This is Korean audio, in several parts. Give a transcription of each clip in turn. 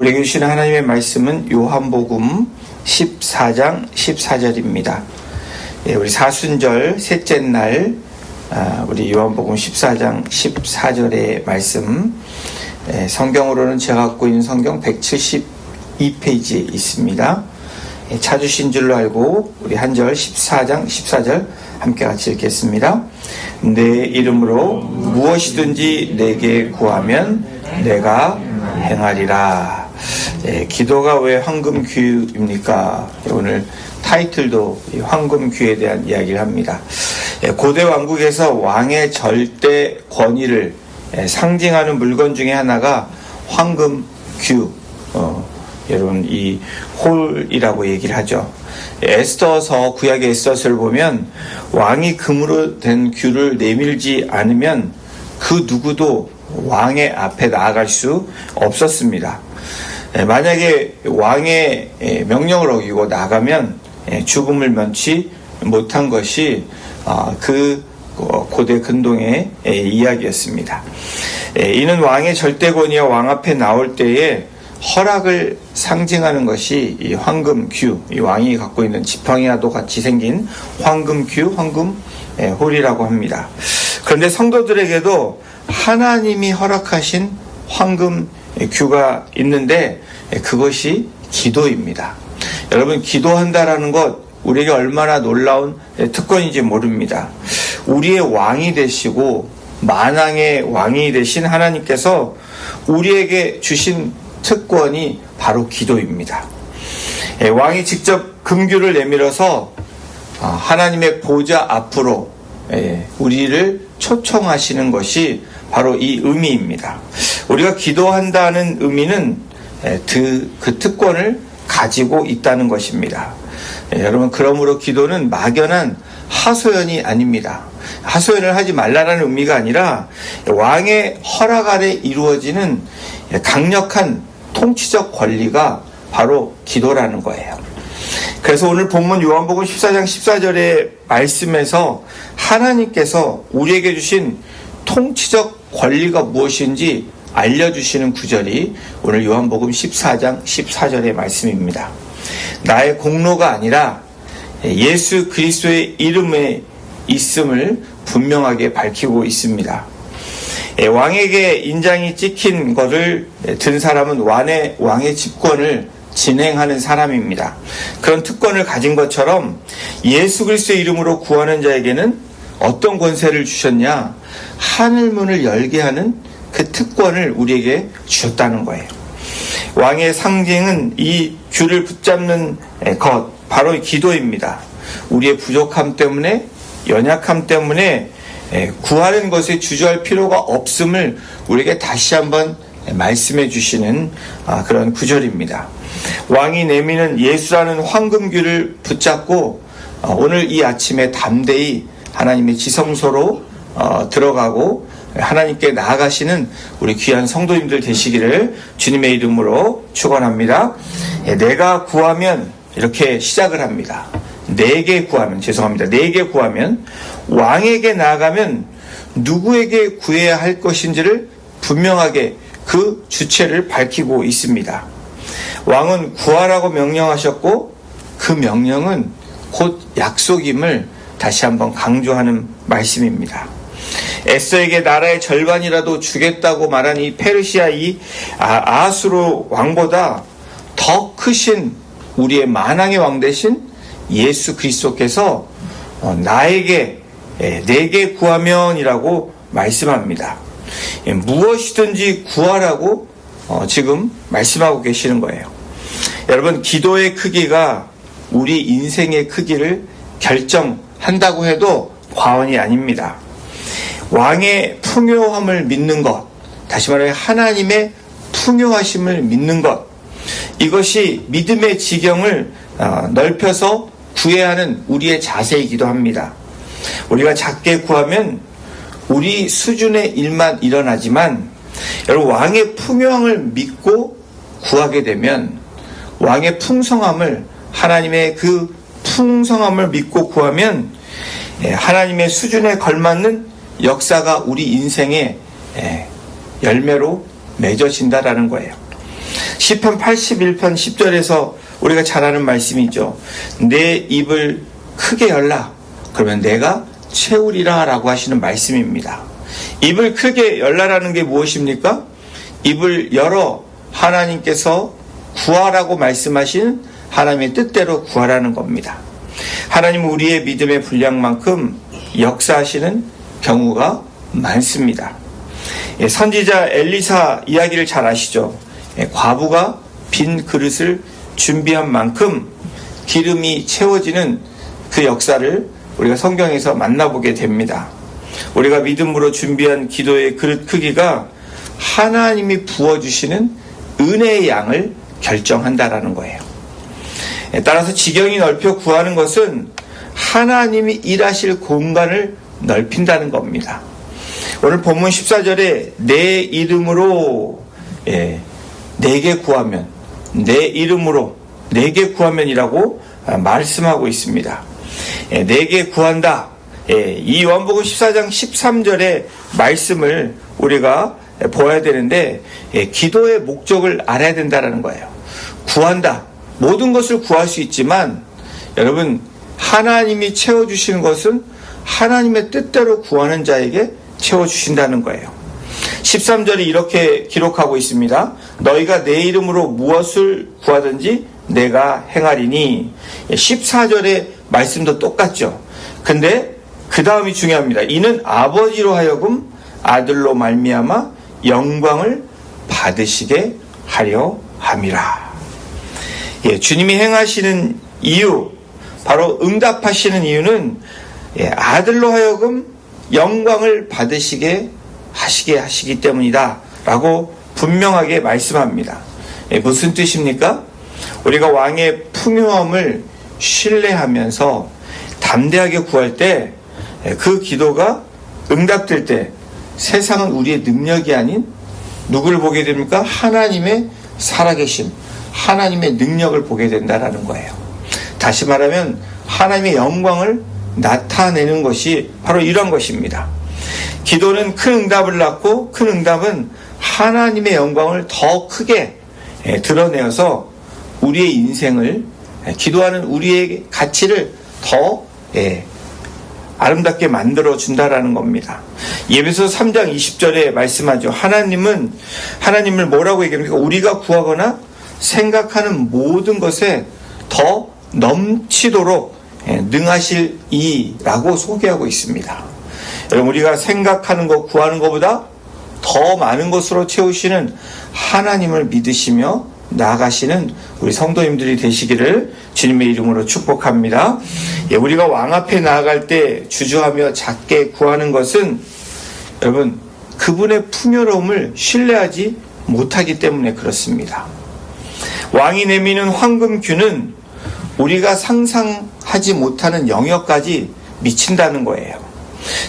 우리에게 주시는 하나님의 말씀은 요한복음 14장 14절입니다. 우리 사순절 셋째 날 우리 요한복음 14장 14절의 말씀, 성경으로는 제가 갖고 있는 성경 172페이지에 있습니다. 찾으신 줄로 알고 우리 한 절 14장 14절 함께 같이 읽겠습니다. 내 이름으로 무엇이든지 내게 구하면 내가 행하리라. 기도가 왜 황금귀입니까? 오늘 타이틀도 황금귀에 대한 이야기를 합니다. 고대 왕국에서 왕의 절대 권위를 상징하는 물건 중에 하나가 황금귀, 여러분 이 홀이라고 얘기를 하죠. 에스더서, 구약의 에스더서를 보면 왕이 금으로 된 귀를 내밀지 않으면 그 누구도 왕의 앞에 나아갈 수 없었습니다. 만약에 왕의 명령을 어기고 나가면 죽음을 면치 못한 것이 그 고대 근동의 이야기였습니다. 이는 왕의 절대 권위와 왕 앞에 나올 때에 허락을 상징하는 것이 이 황금귀, 이 왕이 갖고 있는 지팡이와도 같이 생긴 황금귀, 황금홀이라고 합니다. 그런데 성도들에게도 하나님이 허락하신 황금귀가 있는데 그것이 기도입니다. 여러분, 기도한다라는 것 우리에게 얼마나 놀라운 특권인지 모릅니다. 우리의 왕이 되시고 만왕의 왕이 되신 하나님께서 우리에게 주신 특권이 바로 기도입니다. 왕이 직접 금규를 내밀어서 하나님의 보좌 앞으로 우리를 초청하시는 것이 바로 이 의미입니다. 우리가 기도한다는 의미는 그 특권을 가지고 있다는 것입니다. 여러분, 그러므로 기도는 막연한 하소연이 아닙니다. 하소연을 하지 말라는 의미가 아니라 왕의 허락 아래 이루어지는 강력한 통치적 권리가 바로 기도라는 거예요. 그래서 오늘 본문 요한복음 14장 14절의 말씀에서 하나님께서 우리에게 주신 통치적 권리가 무엇인지 알려주시는 구절이 오늘 요한복음 14장 14절의 말씀입니다. 나의 공로가 아니라 예수 그리스도의 이름에 있음을 분명하게 밝히고 있습니다. 왕에게 인장이 찍힌 것을 든 사람은 왕의 집권을 진행하는 사람입니다. 그런 특권을 가진 것처럼 예수 그리스도의 이름으로 구하는 자에게는 어떤 권세를 주셨냐? 하늘문을 열게 하는 그 특권을 우리에게 주셨다는 거예요. 왕의 상징은 이 귀를 붙잡는 것, 바로 기도입니다. 우리의 부족함 때문에, 연약함 때문에 구하는 것에 주저할 필요가 없음을 우리에게 다시 한번 말씀해 주시는 그런 구절입니다. 왕이 내미는 예수라는 황금귀를 붙잡고 오늘 이 아침에 담대히 하나님의 지성소로 들어가고 하나님께 나아가시는 우리 귀한 성도님들 되시기를 주님의 이름으로 축원합니다. 내가 구하면, 이렇게 시작을 합니다. 내게 구하면, 왕에게 나아가면 누구에게 구해야 할 것인지를 분명하게 그 주체를 밝히고 있습니다. 왕은 구하라고 명령하셨고 그 명령은 곧 약속임을 다시 한번 강조하는 말씀입니다. 에스더에게 나라의 절반이라도 주겠다고 말한 이 페르시아 아하스로 왕보다 더 크신 우리의 만왕의 왕 되신 예수 그리스도께서 내게 구하면이라고 말씀합니다. 무엇이든지 구하라고 지금 말씀하고 계시는 거예요. 여러분, 기도의 크기가 우리 인생의 크기를 결정한다고 해도 과언이 아닙니다. 왕의 풍요함을 믿는 것, 다시 말해 하나님의 풍요하심을 믿는 것, 이것이 믿음의 지경을 넓혀서 구해야 하는 우리의 자세이기도 합니다. 우리가 작게 구하면 우리 수준의 일만 일어나지만, 여러분, 왕의 풍요함을 믿고 구하게 되면, 왕의 풍성함을, 하나님의 그 풍성함을 믿고 구하면 하나님의 수준에 걸맞는 역사가 우리 인생의 열매로 맺어진다라는 거예요. 시편 81편 10절에서 우리가 잘 아는 말씀이죠. 내 입을 크게 열라. 그러면 내가 채우리라 라고 하시는 말씀입니다. 입을 크게 열라라는 게 무엇입니까? 입을 열어 하나님께서 구하라고 말씀하신 하나님의 뜻대로 구하라는 겁니다. 하나님은 우리의 믿음의 분량만큼 역사하시는 경우가 많습니다. 선지자 엘리사 이야기를 잘 아시죠? 과부가 빈 그릇을 준비한 만큼 기름이 채워지는 그 역사를 우리가 성경에서 만나보게 됩니다. 우리가 믿음으로 준비한 기도의 그릇 크기가 하나님이 부어주시는 은혜의 양을 결정한다라는 거예요. 따라서 지경이 넓혀 구하는 것은 하나님이 일하실 공간을 넓힌다는 겁니다. 오늘 본문 14절에 내 이름으로 내게 구하면, 내 이름으로 내게 구하면이라고 말씀하고 있습니다. 내게 구한다. 이 요한복음 14장 13절의 말씀을 우리가 보아야 되는데 기도의 목적을 알아야 된다는 거예요. 구한다. 모든 것을 구할 수 있지만 여러분, 하나님이 채워주시는 것은 하나님의 뜻대로 구하는 자에게 채워주신다는 거예요. 13절이 이렇게 기록하고 있습니다. 너희가 내 이름으로 무엇을 구하든지 내가 행하리니. 14절의 말씀도 똑같죠. 근데 그 다음이 중요합니다. 이는 아버지로 하여금 아들로 말미암아 영광을 받으시게 하려 함이라. 주님이 행하시는 이유, 바로 응답하시는 이유는 아들로 하여금 영광을 받으시게 하시기 때문이다 라고 분명하게 말씀합니다. 무슨 뜻입니까? 우리가 왕의 풍요함을 신뢰하면서 담대하게 구할 때 그 기도가 응답될 때 세상은 우리의 능력이 아닌 누구를 보게 됩니까? 하나님의 살아계심, 하나님의 능력을 보게 된다는 거예요. 다시 말하면 하나님의 영광을 나타내는 것이 바로 이런 것입니다. 기도는 큰 응답을 낳고 큰 응답은 하나님의 영광을 더 크게 드러내어서 우리의 인생을, 기도하는 우리의 가치를 더 아름답게 만들어준다라는 겁니다. 에베소서 3장 20절에 말씀하죠. 하나님을 뭐라고 얘기합니까? 우리가 구하거나 생각하는 모든 것에 더 넘치도록 능하실 이라고 소개하고 있습니다. 여러분, 우리가 생각하는 것, 구하는 것보다 더 많은 것으로 채우시는 하나님을 믿으시며 나아가시는 우리 성도님들이 되시기를 주님의 이름으로 축복합니다. 우리가 왕 앞에 나아갈 때 주저하며 작게 구하는 것은 여러분, 그분의 풍요로움을 신뢰하지 못하기 때문에 그렇습니다. 왕이 내미는 황금규는 우리가 상상하지 못하는 영역까지 미친다는 거예요.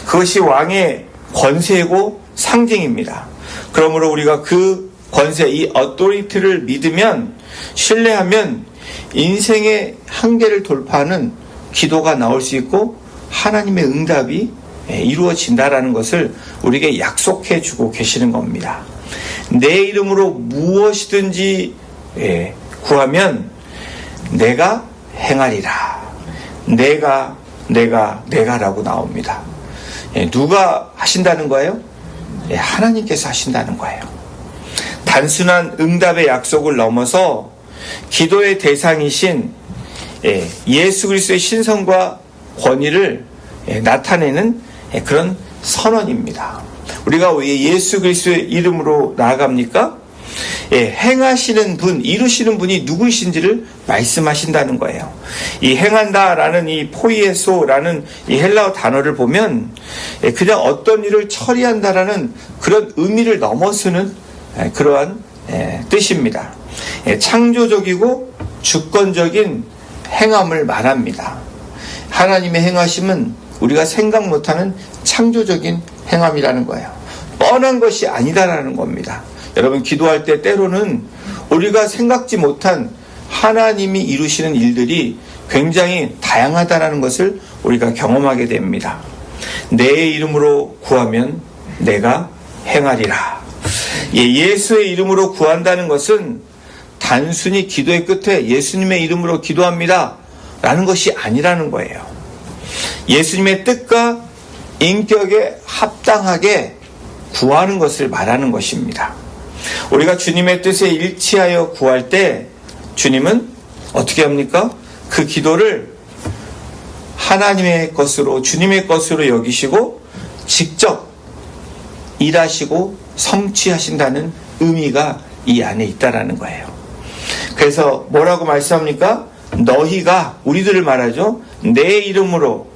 그것이 왕의 권세고 상징입니다. 그러므로 우리가 그 권세, 이 어토리티를 믿으면, 신뢰하면 인생의 한계를 돌파하는 기도가 나올 수 있고 하나님의 응답이 이루어진다라는 것을 우리에게 약속해 주고 계시는 겁니다. 내 이름으로 무엇이든지 구하면 내가 행하리라. 내가라고 나옵니다. 누가 하신다는 거예요? 하나님께서 하신다는 거예요. 단순한 응답의 약속을 넘어서 기도의 대상이신 예수 그리스도의 신성과 권위를 나타내는 그런 선언입니다. 우리가 왜 예수 그리스도의 이름으로 나아갑니까? 행하시는 분, 이루시는 분이 누구이신지를 말씀하신다는 거예요. 이 행한다라는 이 포이에소라는 이 헬라어 단어를 보면 그냥 어떤 일을 처리한다라는 그런 의미를 넘어서는 그러한 뜻입니다. 창조적이고 주권적인 행함을 말합니다. 하나님의 행하심은 우리가 생각 못하는 창조적인 행함이라는 거예요. 뻔한 것이 아니다라는 겁니다. 여러분, 기도할 때 때로는 우리가 생각지 못한 하나님이 이루시는 일들이 굉장히 다양하다는 것을 우리가 경험하게 됩니다. 내 이름으로 구하면 내가 행하리라. 예수의 이름으로 구한다는 것은 단순히 기도의 끝에 예수님의 이름으로 기도합니다 라는 것이 아니라는 거예요. 예수님의 뜻과 인격에 합당하게 구하는 것을 말하는 것입니다. 우리가 주님의 뜻에 일치하여 구할 때 주님은 어떻게 합니까? 그 기도를 하나님의 것으로, 주님의 것으로 여기시고 직접 일하시고 성취하신다는 의미가 이 안에 있다라는 거예요. 그래서 뭐라고 말씀합니까? 너희가, 우리들을 말하죠. 내 이름으로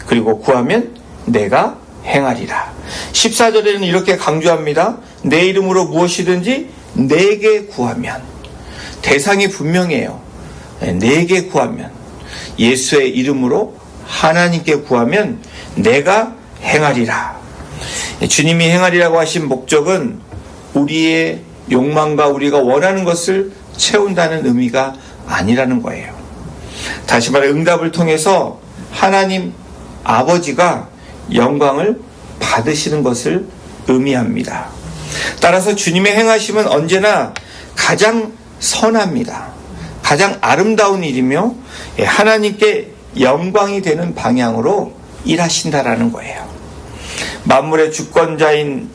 그리고 구하면 내가 행하리라. 14절에는 이렇게 강조합니다. 내 이름으로 무엇이든지 내게 구하면. 대상이 분명해요. 내게 구하면, 예수의 이름으로 하나님께 구하면 내가 행하리라. 주님이 행하리라고 하신 목적은 우리의 욕망과 우리가 원하는 것을 채운다는 의미가 아니라는 거예요. 다시 말해 응답을 통해서 하나님 아버지가 영광을 받으시는 것을 의미합니다. 따라서 주님의 행하심은 언제나 가장 선합니다. 가장 아름다운 일이며 하나님께 영광이 되는 방향으로 일하신다라는 거예요. 만물의 주권자인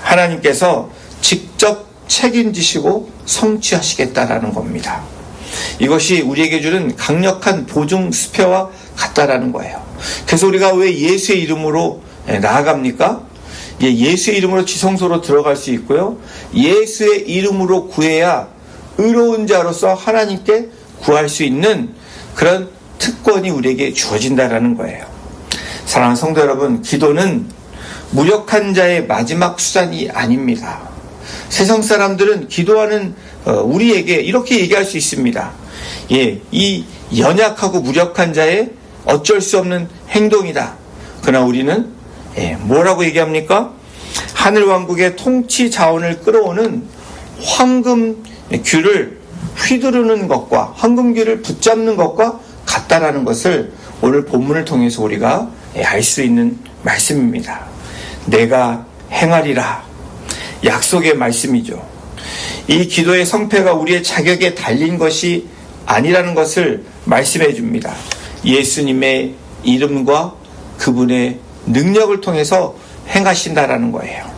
하나님께서 직접 책임지시고 성취하시겠다라는 겁니다. 이것이 우리에게 주는 강력한 보증 수표와 같다라는 거예요. 그래서 우리가 왜 예수의 이름으로 나아갑니까? 예수의 이름으로 지성소로 들어갈 수 있고요. 예수의 이름으로 구해야 의로운 자로서 하나님께 구할 수 있는 그런 특권이 우리에게 주어진다라는 거예요. 사랑하는 성도 여러분, 기도는 무력한 자의 마지막 수단이 아닙니다. 세상 사람들은 기도하는 우리에게 이렇게 얘기할 수 있습니다. 이 연약하고 무력한 자의 어쩔 수 없는 행동이다. 그러나 우리는 뭐라고 얘기합니까? 하늘 왕국의 통치 자원을 끌어오는 황금 귤을 휘두르는 것과 황금 귤을 붙잡는 것과 같다라는 것을 오늘 본문을 통해서 우리가 알 수 있는 말씀입니다. 내가 행하리라. 약속의 말씀이죠. 이 기도의 성패가 우리의 자격에 달린 것이 아니라는 것을 말씀해 줍니다. 예수님의 이름과 그분의 능력을 통해서 행하신다라는 거예요.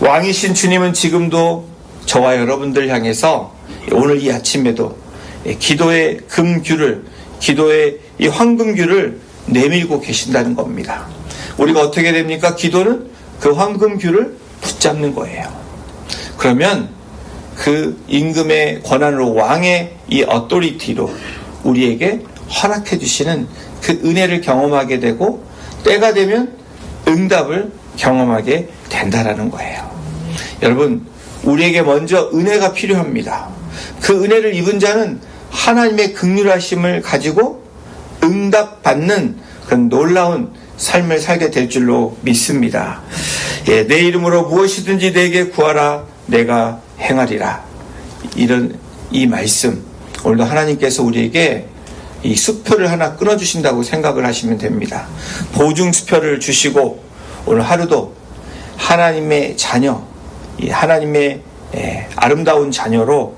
왕이신 주님은 지금도 저와 여러분들 향해서 오늘 이 아침에도 기도의 금귤을, 기도의 이 황금귤을 내밀고 계신다는 겁니다. 우리가 어떻게 됩니까? 기도는 그 황금귤을 붙잡는 거예요. 그러면 그 임금의 권한으로, 왕의 이 어토리티로 우리에게 허락해 주시는 그 은혜를 경험하게 되고 때가 되면 응답을 경험하게 된다라는 거예요. 여러분, 우리에게 먼저 은혜가 필요합니다. 그 은혜를 입은 자는 하나님의 긍휼하심을 가지고 응답받는 그런 놀라운 삶을 살게 될 줄로 믿습니다. 내 이름으로 무엇이든지 내게 구하라, 내가 행하리라. 이런 이 말씀, 오늘도 하나님께서 우리에게 이 수표를 하나 끊어주신다고 생각을 하시면 됩니다. 보증 수표를 주시고 오늘 하루도 하나님의 자녀, 이 하나님의 아름다운 자녀로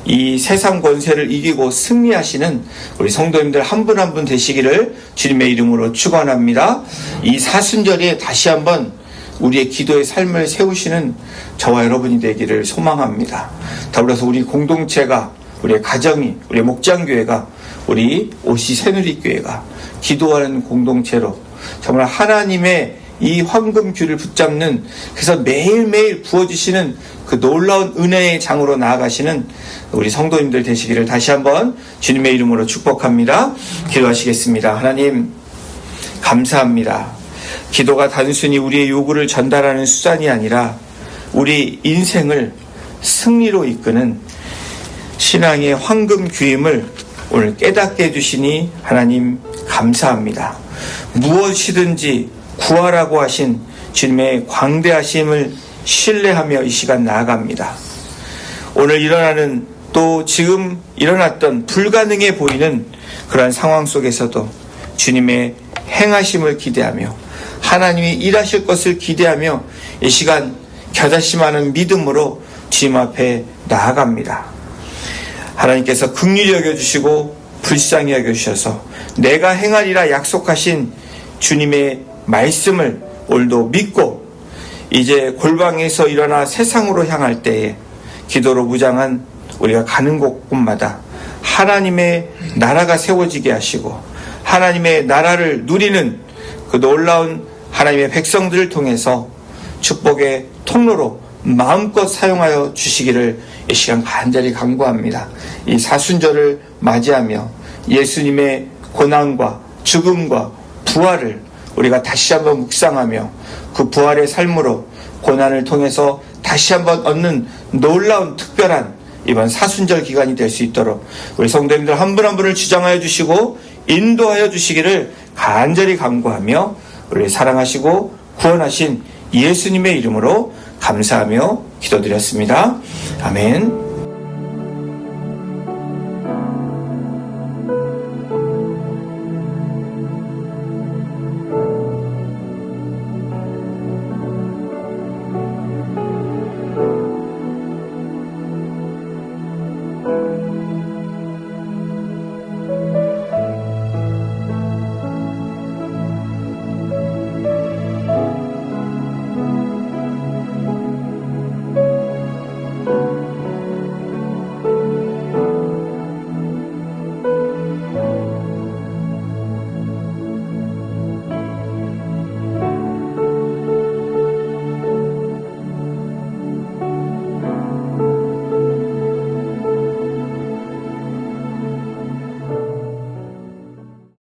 이 세상 권세를 이기고 승리하시는 우리 성도님들 한 분 한 분 되시기를 주님의 이름으로 축원합니다. 이 사순절에 다시 한번 우리의 기도의 삶을 세우시는 저와 여러분이 되기를 소망합니다. 더불어서 우리 공동체가, 우리의 가정이, 우리의 목장교회가, 우리 오시 새누리교회가 기도하는 공동체로 정말 하나님의 이 황금귤을 붙잡는, 그래서 매일매일 부어주시는 그 놀라운 은혜의 장으로 나아가시는 우리 성도님들 되시기를 다시 한번 주님의 이름으로 축복합니다. 기도하시겠습니다. 하나님, 감사합니다. 기도가 단순히 우리의 요구를 전달하는 수단이 아니라 우리 인생을 승리로 이끄는 신앙의 황금귀임을 오늘 깨닫게 해주시니 하나님 감사합니다. 무엇이든지 구하라고 하신 주님의 광대하심을 신뢰하며 이 시간 나아갑니다. 오늘 일어나는, 또 지금 일어났던 불가능해 보이는 그러한 상황 속에서도 주님의 행하심을 기대하며 하나님이 일하실 것을 기대하며 이 시간 겨자씨많은 믿음으로 주님 앞에 나아갑니다. 하나님께서 긍휼히 여겨주시고 불쌍히 여겨주셔서 내가 행하리라 약속하신 주님의 말씀을 오늘도 믿고 이제 골방에서 일어나 세상으로 향할 때에 기도로 무장한 우리가 가는 곳곳마다 하나님의 나라가 세워지게 하시고 하나님의 나라를 누리는 그 놀라운 하나님의 백성들을 통해서 축복의 통로로 마음껏 사용하여 주시기를 이 시간 간절히 간구합니다. 이 사순절을 맞이하며 예수님의 고난과 죽음과 부활을 우리가 다시 한번 묵상하며 그 부활의 삶으로 고난을 통해서 다시 한번 얻는 놀라운 특별한 이번 사순절 기간이 될 수 있도록 우리 성도님들 한 분 한 분을 주장하여 주시고 인도하여 주시기를 간절히 간구하며 우리 사랑하시고 구원하신 예수님의 이름으로 감사하며 기도드렸습니다. 아멘.